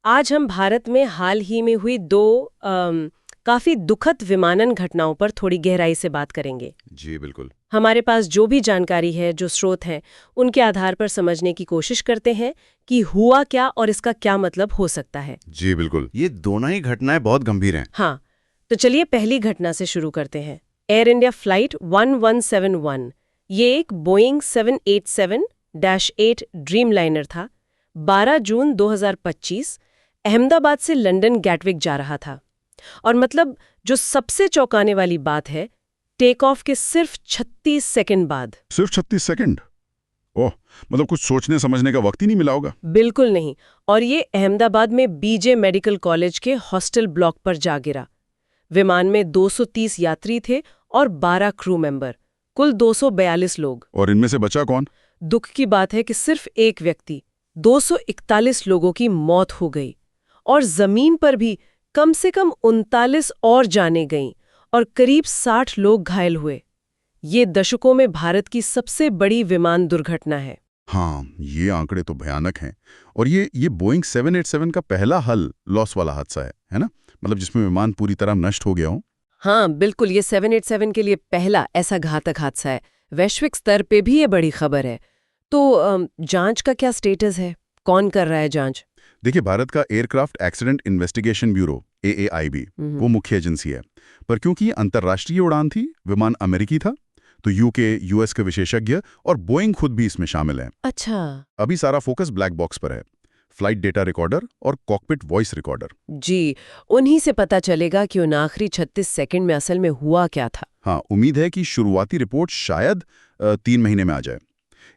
आज हम भारत में हाल ही में हुई दो काफी दुखद विमानन घटनाओं पर थोड़ी गहराई से बात करेंगे। जी बिल्कुल। हमारे पास जो भी जानकारी है, जो स्रोत हैं, उनके आधार पर समझने की कोशिश करते हैं कि हुआ क्या और इसका क्या मतलब हो सकता है। जी बिल्कुल, ये दोनों ही घटनाएं बहुत गंभीर हैं। हाँ, तो चलिए पहली घटना से शुरू करते हैं। एयर इंडिया फ्लाइट 1171, ये एक बोइंग 787-8 ड्रीम लाइनर था। 12 जून 2025 अहमदाबाद से लंदन गैटविक जा रहा था। और मतलब जो सबसे चौंकाने वाली बात है, टेक ऑफ के सिर्फ 36 सेकंड बाद। सिर्फ 36 सेकंड? ओह, मतलब कुछ सोचने समझने का वक्त ही नहीं मिला होगा। बिल्कुल नहीं। और ये अहमदाबाद में बीजे मेडिकल कॉलेज के हॉस्टल ब्लॉक पर जा गिरा। विमान में 230 यात्री थे और 12 क्रू मेंबर, कुल 242 लोग। और इनमें से बचा कौन? दुख की बात है कि सिर्फ एक व्यक्ति, 241 लोगों की मौत हो गई और जमीन पर भी कम से कम 39 और जानें गईं और करीब 60 लोग घायल हुए। ये दशकों में भारत की सबसे बड़ी विमान दुर्घटना है। हाँ, ये आंकड़े तो भयानक हैं। और ये बोइंग 787 का पहला हल लॉस वाला हादसा है ना? मतलब जिसमें विमान पूरी तरह नष्ट हो गया हो। हाँ बिल्कुल, ये 787 के लिए पहला ऐसा घातक हादसा है। वैश्विक स्तर पे भी ये बड़ी खबर है। तो जांच का क्या स्टेटस है? कौन कर रहा है जांच? देखिए, भारत का aircraft accident investigation bureau AAIB वो मुख्य एजेंसी है। पर क्योंकि ये अंतर्राष्ट्रीय उड़ान थी, विमान अमेरिकी था, तो US के विशेषज्ञ और बोइंग खुद भी इसमें शामिल हैं। अच्छा। अभी सारा फोकस ब्लैक बॉक्स पर है, फ्लाइट डेटा रिकॉर्डर और कॉकपिट वॉइस रिकॉर्डर। जी, उन्हीं से पता चलेगा कि उन आखिरी 36 सेकंड में असल में हुआ क्या था। हाँ, उम्मीद है कि शुरुआती रिपोर्ट शायद 3 महीने में आ जाए।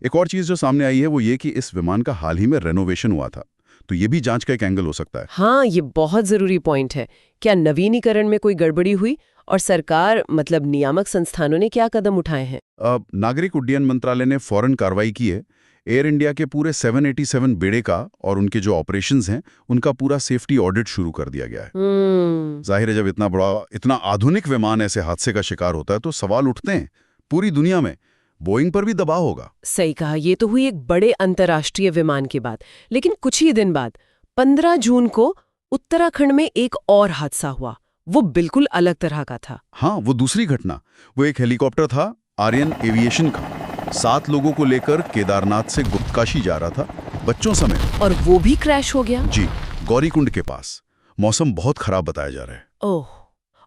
एक और चीज जो सामने आई है वो ये कि इस विमान का हाल ही में रेनोवेशन हुआ था, तो ये भी जांच का एक एंगल हो सकता है। हाँ, ये बहुत जरूरी पॉइंट है। क्या नवीनीकरण में कोई गड़बड़ी हुई और सरकार मतलब नियामक संस्थानों ने क्या कदम उठाए हैं? नागरिक उड्डयन मंत्रालय ने फौरन कार्रवाई की है। एयर इंडिया के पूरे 787 बेड़े का और उनके जो ऑपरेशंस हैं उनका पूरा सेफ्टी ऑडिट शुरू कर दिया गया है। जाहिर है, जब इतना बड़ा, इतना आधुनिक विमान ऐसे हादसे का शिकार होता है तो सवाल उठते हैं पूरी दुनिया में बोइंग पर भी दबाव होगा। सही कहा, ये तो हुई एक बड़े अंतर्राष्ट्रीय विमान की बात। लेकिन कुछ ही दिन बाद 15 जून को उत्तराखंड में एक और हादसा हुआ। वो बिल्कुल अलग तरह का था। हाँ, वो दूसरी घटना, वो एक हेलीकॉप्टर था आर्यन एविएशन का। 7 लोगों को लेकर केदारनाथ से गुप्तकाशी जा रहा था, बच्चों समेत। और वो भी क्रैश हो गया? जी, गौरीकुंड के पास। मौसम बहुत खराब बताया जा रहा है। ओह,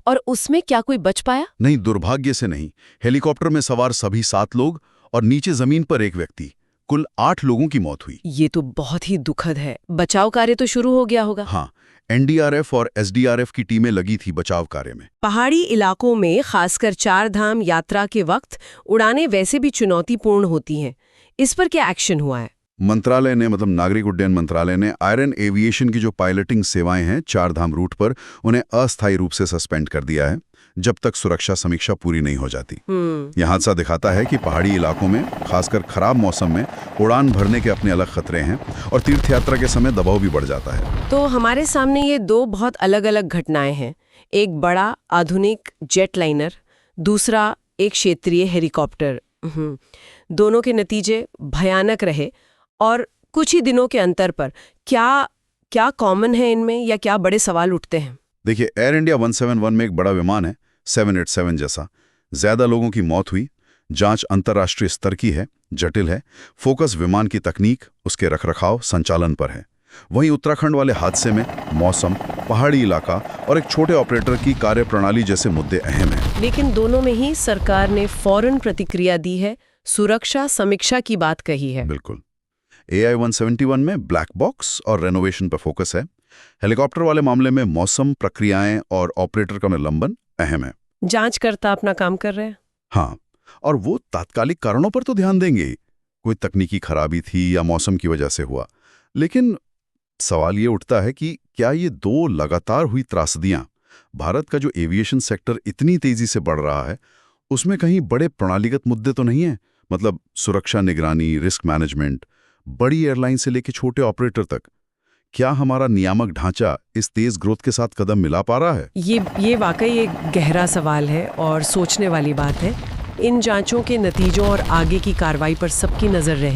और उसमें क्या कोई बच पाया? नहीं, दुर्भाग्य से नहीं। हेलीकॉप्टर में सवार सभी 7 लोग और नीचे जमीन पर एक व्यक्ति, कुल 8 लोगों की मौत हुई। ये तो बहुत ही दुखद है। बचाव कार्य तो शुरू हो गया होगा? हाँ, NDRF और SDRF की टीमें लगी थी बचाव कार्य में। पहाड़ी इलाकों में खासकर 4 धाम यात्रा के वक्त उड़ानें वैसे भी चुनौतीपूर्ण होती हैं। इस पर क्या एक्शन हुआ है? मंत्रालय ने, मतलब नागरिक उड्डयन मंत्रालय ने आयरन एविएशन की जो पायलटिंग सेवाएं हैं 4 धाम रूट पर, उन्हें अस्थायी रूप से सस्पेंड कर दिया है जब तक सुरक्षा समीक्षा पूरी नहीं हो जाती। यह हादसा दिखाता है कि पहाड़ी इलाकों में, खासकर खराब मौसम में, उड़ान भरने के अपने अलग खतरे हैं और तीर्थयात्रा के समय दबाव भी बढ़ जाता है। तो हमारे सामने ये 2 बहुत अलग अलग घटनाएं हैं। एक बड़ा आधुनिक जेट लाइनर, दूसरा एक क्षेत्रीय हेलीकॉप्टर। दोनों के नतीजे भयानक रहे। और कुछ ही दिनों के अंतर पर क्या कॉमन है इनमें, या क्या बड़े सवाल उठते हैं? देखिए, एयर इंडिया 171 में एक बड़ा विमान है, 787 जैसा। ज्यादा लोगों की मौत हुई। जांच अंतर्राष्ट्रीय स्तर की है, जटिल है। फोकस विमान की तकनीक, उसके रखरखाव, संचालन पर है। वहीं उत्तराखंड वाले हादसे में मौसम, पहाड़ी इलाका और एक छोटे ऑपरेटर की कार्यप्रणाली जैसे मुद्दे अहम हैं। लेकिन दोनों में ही सरकार ने फौरन प्रतिक्रिया दी है, सुरक्षा समीक्षा की बात कही है। बिल्कुल। AI-171 में ब्लैक बॉक्स और रेनोवेशन पर फोकस है। हेलीकॉप्टर वाले मामले में मौसम, प्रक्रियाएं और ऑपरेटर का निलंबन अहम है। जांचकर्ता अपना काम कर रहे हैं। हाँ, और वो तात्कालिक कारणों पर तो ध्यान देंगे, कोई तकनीकी खराबी थी या मौसम की वजह से हुआ। लेकिन सवाल ये उठता है कि क्या ये 2 लगातार हुई त्रासदियां, भारत का जो एविएशन सेक्टर इतनी तेजी से बढ़ रहा है, उसमें कहीं बड़े प्रणालीगत मुद्दे तो नहीं है? मतलब सुरक्षा निगरानी, रिस्क मैनेजमेंट, बड़ी एयरलाइन से लेकर छोटे ऑपरेटर तक। क्या हमारा नियामक ढांचा इस तेज ग्रोथ के साथ कदम मिला पा रहा है? ये वाकई एक गहरा सवाल है और सोचने वाली बात है। इन जांचों के नतीजों और आगे की कार्रवाई पर सबकी नजर रहे।